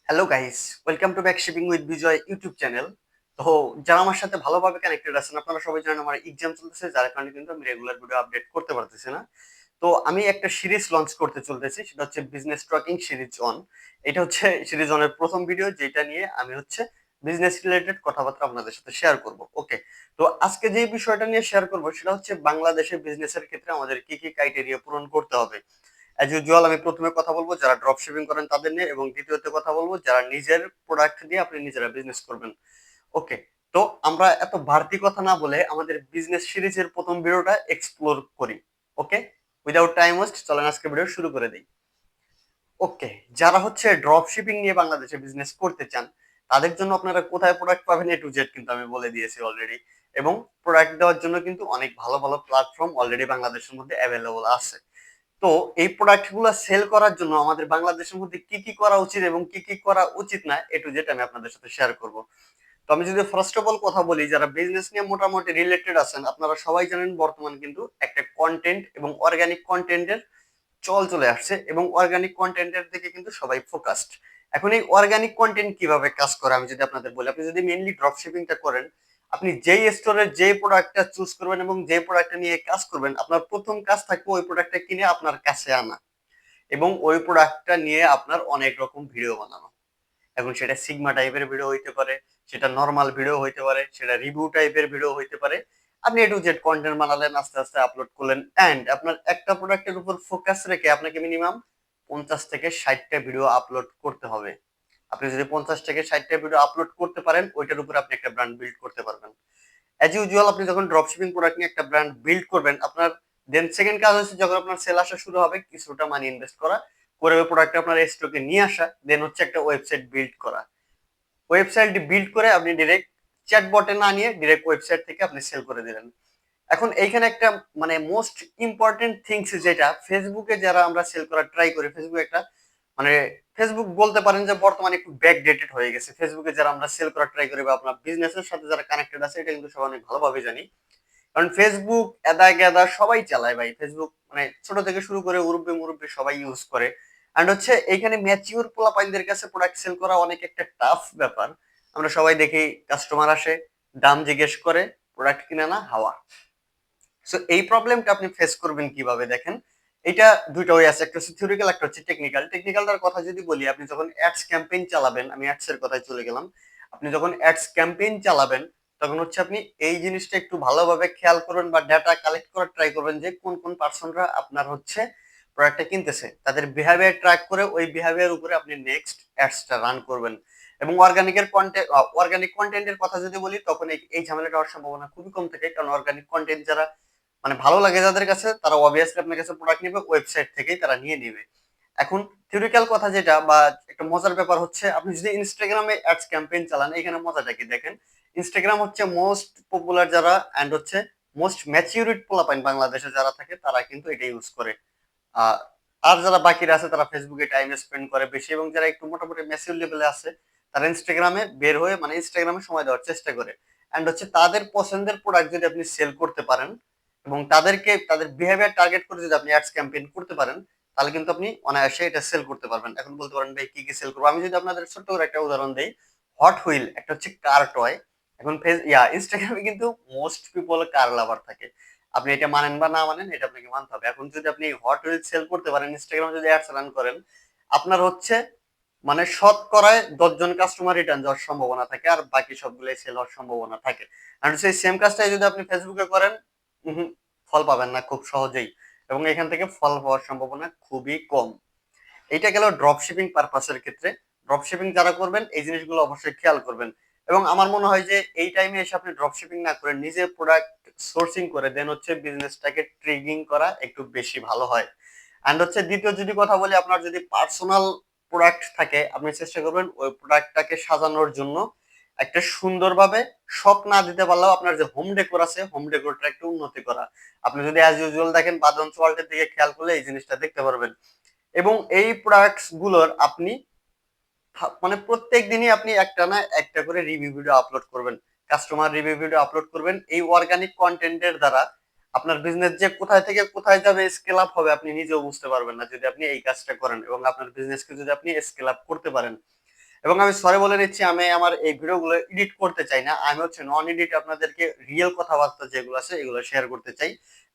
Hello guys, welcome to back shipping with Vijay YouTube channel. তো যারা আমার সাথে ভালোভাবে কানেক্টেড আছেন, আপনারা সবাই জানেন আমার এক্সাম চলতেছে, যার কারণে কিন্তু আমি রেগুলার ভিডিও আপডেট করতে পারতেছি না। তো আমি একটা সিরিজ লঞ্চ করতে চলতেছি, সেটা হচ্ছে বিজনেস টকিং সিরিজ অন। এটা হচ্ছে সিরিজ অনের প্রথম ভিডিও, যেটা নিয়ে আমি হচ্ছে বিজনেস রিলেটেড কথাবার্তা আপনাদের সাথে শেয়ার করব। ওকে, তো আজকে যে বিষয়টা নিয়ে শেয়ার করব সেটা হচ্ছে বাংলাদেশে বিজনেসের ক্ষেত্রে আমাদের কি কি ক্রাইটেরিয়া পূরণ করতে হবে। অ্যাজ ইউজুয়াল আমি প্রথমে কথা বলবো যারা ড্রপ শিপিং করেন তাদের নিয়ে, এবং দ্বিতীয়তে কথা বলবো যারা নিজের প্রোডাক্ট দিয়ে আপনি নিজেরা বিজনেস করবেন। ওকে, তো আমরা এত বাড়তি কথা না বলে আমাদের বিজনেস সিরিজের প্রথম ভিডিওটা এক্সপ্লোর করি। ওকে, উইদাউট টাইম ওয়েস্ট চলেন আজকে ভিডিও শুরু করে দিই। ওকে, যারা হচ্ছে ড্রপ শিপিং নিয়ে বাংলাদেশে বিজনেস করতে চান তাদের জন্য আপনারা কোথায় প্রোডাক্ট পাবেন এ টু জেড কিন্তু আমি বলে দিয়েছি অলরেডি। এবং প্রোডাক্ট দেওয়ার জন্য কিন্তু অনেক ভালো ভালো প্ল্যাটফর্ম অলরেডি বাংলাদেশের মধ্যে অ্যাভেলেবল আছে। তো এই প্রোডাক্ট গুলো সেল করার জন্য আমাদের বাংলাদেশের মধ্যে কি কি করা উচিত এবং কি কি করা উচিত না, এ টু জেড আমি আপনাদের সাথে শেয়ার করব। তো আমি যদি ফার্স্ট অফ অল কথা বলি, যারা বিজনেস নিয়ে মোটামুটি রিলেটেড আছেন, আপনারা সবাই জানেন বর্তমান কিন্তু একটা কন্টেন্ট এবং অর্গানিক কন্টেন্টের চল চলে আসছে, এবং অর্গানিক কন্টেন্টের দিকে কিন্তু সবাই ফোকাসড। এখন এই অর্গানিক কন্টেন্ট কিভাবে কাজ করে আমি যদি আপনাদের বলি, আপনি যদি মেইনলি ড্রপ শিপিংটা করেন, আপনি যেই স্টোরের যে প্রোডাক্টটা চুজ করবেন এবং যে প্রোডাক্টটা নিয়ে কাজ করবেন, আপনার প্রথম কাজ থাকবে ওই প্রোডাক্টটা কিনে আপনার কাছে আনা এবং ওই প্রোডাক্টটা নিয়ে আপনার অনেক রকম ভিডিও বানানো। এখন সেটা সিগমা টাইপের ভিডিও হইতে পারে, সেটা নর্মাল ভিডিও হইতে পারে, সেটা রিভিউ টাইপের ভিডিও হইতে পারে। আপনি এ টু জেড কন্টেন্ট বানালেন, আস্তে আস্তে আপলোড করলেন, এন্ড আপনার একটা প্রোডাক্টের উপর ফোকাস রেখে আপনাকে মিনিমাম 50 থেকে 60টা ভিডিও আপলোড করতে হবে। আপনি যদি 50 থেকে 60টা ভিডিও আপলোড করতে পারেন, ওইটার উপর আপনি একটা ব্র্যান্ড বিল্ড করতে পারবেন। অ্যাজ ইউজুয়াল আপনি যখন ড্রপ শিপিং প্রোডাক্ট নিয়ে একটা ব্র্যান্ড বিল্ড করবেন, আপনার দেন সেকেন্ড কাজ হচ্ছে যখন আপনার সেল আসা শুরু হবে, কিছুটা মানি ইনভেস্ট করা, করে ওই প্রোডাক্ট আপনার স্টকে নিয়ে আসা, দেন হচ্ছে একটা ওয়েবসাইট বিল্ড করা। ওয়েবসাইট বিল্ড করে আপনি ডিরেক্ট চ্যাটবটে না নিয়ে ডিরেক্ট ওয়েবসাইট থেকে আপনি সেল করে দিলেন। এখন এইখানে একটা মানে মোস্ট ইম্পর্টেন্ট থিংস, যেটা ফেসবুকে যারা আমরা সেল করার ট্রাই করি, ফেসবুক একটা মানে ফেসবুক বলতে পারেন যে বর্তমানে একটু ব্যাকডেটেড হয়ে গেছে। ফেসবুকে যারা আমরা সেল করার ট্রাই করি বা আপনার বিজনেসের সাথে যারা কানেক্টেড আছে, এটা কিন্তু সবাই অনেক ভালোভাবে জানি। কারণ ফেসবুক এদা গেদা সবাই চালায় ভাই, ফেসবুক মানে ছোট থেকে শুরু করে মুরব্বি মুরব্বি সবাই ইউজ করে। এন্ড হচ্ছে এখানে ম্যাচিউর পোলাপাইনদের কাছে প্রোডাক্ট সেল করা অনেক একটা টাফ ব্যাপার। আমরা সবাই দেখি কাস্টমার আসে, দাম জিজ্ঞেস করে, প্রোডাক্ট কিনে না হাওয়া। সো এই প্রবলেমটা আপনি ফেস করবেন কিভাবে দেখেন। এটা দুইটা ওয়ে আছে, একটা হচ্ছে থিওরিক্যাল, একটা হচ্ছে টেকনিক্যাল। টেকনিক্যালটার কথা যদি বলি, আপনি যখন অ্যাডস ক্যাম্পেইন চালাবেন, আমি অ্যাডস এর কথায় চলে গেলাম। আপনি যখন অ্যাডস ক্যাম্পেইন চালাবেন, তখন হচ্ছে আপনি এই জিনিসটা একটু ভালোভাবে খেয়াল করবেন বা ডাটা কালেক্ট করার ট্রাই করবেন যে কোন কোন পার্সনরা আপনার হচ্ছে প্রোডাক্টটা কিনতেছে, তাদের বিহেভিয়ার ট্র্যাক করে ওই বিহেভিয়ার উপরে আপনি নেক্সট অ্যাডসটা রান করবেন। এবং অর্গানিক কন্টেন্টের কথা যদি বলি, তখন এই ঝামেলাটা হওয়ার সম্ভাবনা খুবই কম থাকে, কারণ অর্গানিক কন্টেন্ট যারা মানে ভালো লাগে যাদের কাছে, তারা অবভিয়াসলি আপনার কাছে প্রোডাক্ট নিবে, ওয়েবসাইট থেকেই তারা নিয়ে নিবে। এখন থিওরিক্যাল কথা যেটা বা একটা মজার ব্যাপার হচ্ছে, আপনি যদি ইনস্টাগ্রামে অ্যাডস ক্যাম্পেইন চালান, এখানে মজাটা কি দেখেন। ইনস্টাগ্রাম হচ্ছে মোস্ট পপুলার যারা এন্ড হচ্ছে মোস্ট ম্যাচিউরিড পোলাপাইন বাংলাদেশে যারা থাকে, তারা কিন্তু এটা ইউজ করে। আহ, আর যারা বাকিরা আছে তারা ফেসবুকে টাইম স্পেন্ড করে বেশি, এবং যারা একটু মোটামুটি ম্যাচিউর লেভেলে আছে তারা ইনস্টাগ্রামে বের হয়ে মানে ইনস্টাগ্রামে সময় দেওয়ার চেষ্টা করে। এন্ড হচ্ছে তাদের পছন্দের প্রোডাক্ট যদি আপনি সেল করতে পারেন এবং তাদেরকে তাদের বিহেভিয়ার টার্গেট করে যদি আপনি অ্যাডস ক্যাম্পেইন করতে পারেন, তাহলে কিন্তু আপনি অনায়াসে এটা সেল করতে পারবেন। এখন বলতে পারেন ভাই কি কি সেল করবো, আমি যদি আপনাদের ছোট্ট করে একটা উদাহরণ দিই। হট হুইল একটা হচ্ছে কার টয়। এখন ইনস্টাগ্রামে কিন্তু মোস্ট পিপল কার লাভার থাকে। আপনি এটা মানেন বা না মানেন, এটা আপনাকে মানতে হবে। এখন যদি আপনি হট হুইল সেল করতে পারেন, ইনস্টাগ্রামে যদি অ্যাডস রান করেন, আপনার হচ্ছে মানে শতকরায় 10 জন কাস্টমার রিটার্ন যাওয়ার সম্ভাবনা থাকে, আর বাকি সবগুলোই সেল হওয়ার সম্ভাবনা থাকে। আর সেই সেম কাজটাই যদি আপনি ফেসবুকে করেন, ফল পাবেন না খুব সহজেই, এবং এখান থেকে ফল হওয়ার সম্ভাবনা খুবই কম। এইটা গেল ড্রপ শিপিং পারপাসের ক্ষেত্রে। ড্রপ শিপিং যারা করবেন এই জিনিসগুলো অবশ্যই খেয়াল করবেন। এবং আমার মনে হয় যে এই টাইমে এসে আপনি ড্রপ শিপিং না করে নিজে প্রোডাক্ট সোর্সিং করে দেন হচ্ছে বিজনেসটাকে ট্রিগিং করা একটু বেশি ভালো হয়। অ্যান্ড হচ্ছে দ্বিতীয় যদি কথা বলি, আপনার যদি পার্সোনাল প্রোডাক্ট থাকে, আপনি চেষ্টা করবেন ওই প্রোডাক্টটাকে সাজানোর জন্য একটা সুন্দরভাবে শপ না দিতে পারলেও আপনার যে হোম ডেকোর আছে, হোম ডেকোরটা একটু উন্নতি করা। আপনি যদি অ্যাজ ইউজুয়াল দেখেন, বাদন ওয়ার্ল্ডের দিকে খেয়াল করলে এই জিনিসটা দেখতে পারবেন। এবং এই প্রোডাক্টস গুলোর আপনি মানে প্রত্যেক দিনই আপনি একটা না একটা করে রিভিউ ভিডিও আপলোড করবেন, কাস্টমার রিভিউ ভিডিও আপলোড করবেন। এই অর্গানিক কন্টেন্টের দ্বারা আপনার বিজনেস যে কোথায় থেকে কোথায় যাবে, স্কেল আপ হবে, আপনি নিজেও বুঝতে পারবেন না যদি আপনি এই কাজটা করেন এবং আপনার বিজনেসকে যদি আপনি স্কেল আপ করতে পারেন। এবং আমি সরি বলে নিচ্ছি, আমি আমার এই ভিডিওগুলো এডিট করতে চাই না, আমি হচ্ছে নন এডিট আপনাদেরকে রিয়েল কথাবার্তা যেগুলো আছে এগুলো শেয়ার করতে চাই,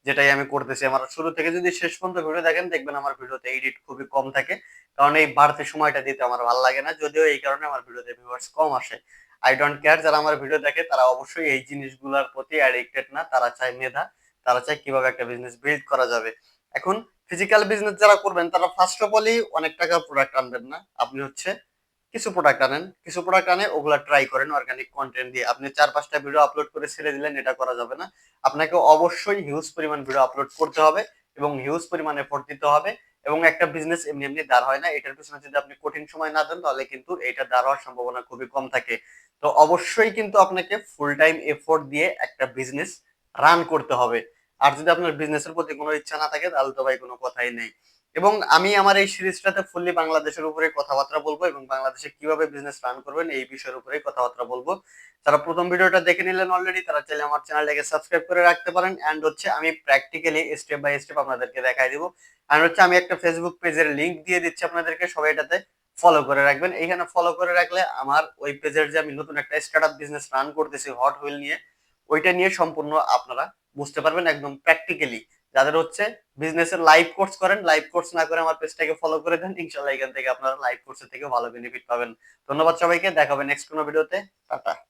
যেটাই আমি করতেছি। আমার শুরু থেকে যদি শেষ পর্যন্ত ভিডিও দেখেন দেখবেন আমার ভিডিওতে এডিট খুবই কম থাকে, কারণ এই বাড়তি সময়টা দিতে আমার ভালো লাগে না, যদিও এই কারণে আমার ভিডিওতে ভিউয়ার্স কম আসে। আই ডোন্ট কেয়ার, যারা আমার ভিডিও দেখে তারা অবশ্যই এই জিনিসগুলোর প্রতি অ্যাডিক্টেড না, তারা চায় মেধা, তারা চায় কিভাবে একটা বিজনেস বিল্ড করা যাবে। এখন ফিজিক্যাল বিজনেস যারা করবেন তারা ফার্স্ট অফ অলই অনেক টাকার প্রোডাক্ট আনবেন না, আপনি হচ্ছে কিছু প্রোডাক্ট আনেন, কিছু প্রোডাক্ট আনে ওগুলা ট্রাই করেন অর্গানিক কন্টেন্ট দিয়ে। আপনি 4-5টা ভিডিও আপলোড করে ছেড়ে দিলেন, এটা করা যাবে না। আপনাকে অবশ্যই হিউজ পরিমাণ ভিডিও আপলোড করতে হবে এবং হিউজ পরিমাণ এফোর্ট দিতে হবে। এবং একটা বিজনেস এমনি এমনি দাঁড় হয় না, এটার পিছনে যদি আপনি কঠিন সময় না দেন তাহলে কিন্তু এটা দাঁড় হওয়ার সম্ভাবনা খুবই কম থাকে। তো অবশ্যই কিন্তু আপনাকে ফুল টাইম এফোর্ট দিয়ে একটা বিজনেস রান করতে হবে। আর যদি আপনার বিজনেসের প্রতি কোনো ইচ্ছা না থাকে তাহলে তো ভাই কোনো কথাই নেই। এবং আমি আমার এই সিরিজটাতে ফুললি বাংলাদেশের উপরে কথাবার্তা বলবো এবং বাংলাদেশে কিভাবে বিজনেস রান করবেন এই বিষয়ের উপরে কথাবার্তা বলবো। যারা প্রথম ভিডিওটা দেখে নিলেন অলরেডি তারা চাইলে আমার চ্যানেলটাকে সাবস্ক্রাইব করে রাখতে পারেন, এন্ড হচ্ছে আমি প্র্যাকটিক্যালি স্টেপ বাই স্টেপ আপনাদেরকে দেখাই দিব। এন্ড হচ্ছে আমি একটা ফেসবুক পেজের লিংক দিয়ে দিচ্ছি আপনাদেরকে, সবাই এটাতে ফলো করে রাখবেন। এইখানে ফলো করে রাখলে আমার ওই পেজের যে আমি নতুন একটা স্টার্টআপ বিজনেস রান করতেছি হট হুইল নিয়ে, ওইটা নিয়ে সম্পূর্ণ আপনারা বুঝতে পারবেন একদম প্র্যাকটিক্যালি। যাদের হচ্ছে বিজনেসের লাইভ কোর্স করেন, লাইভ কোর্স না করে আমার পেজটাকে ফলো করে দেন, ইনশাআল্লাহ এখান থেকে আপনারা লাইভ কোর্সের থেকে ভালো বেনিফিট পাবেন। ধন্যবাদ সবাইকে, দেখা হবে নেক্সট কোনো ভিডিওতে। টাটা।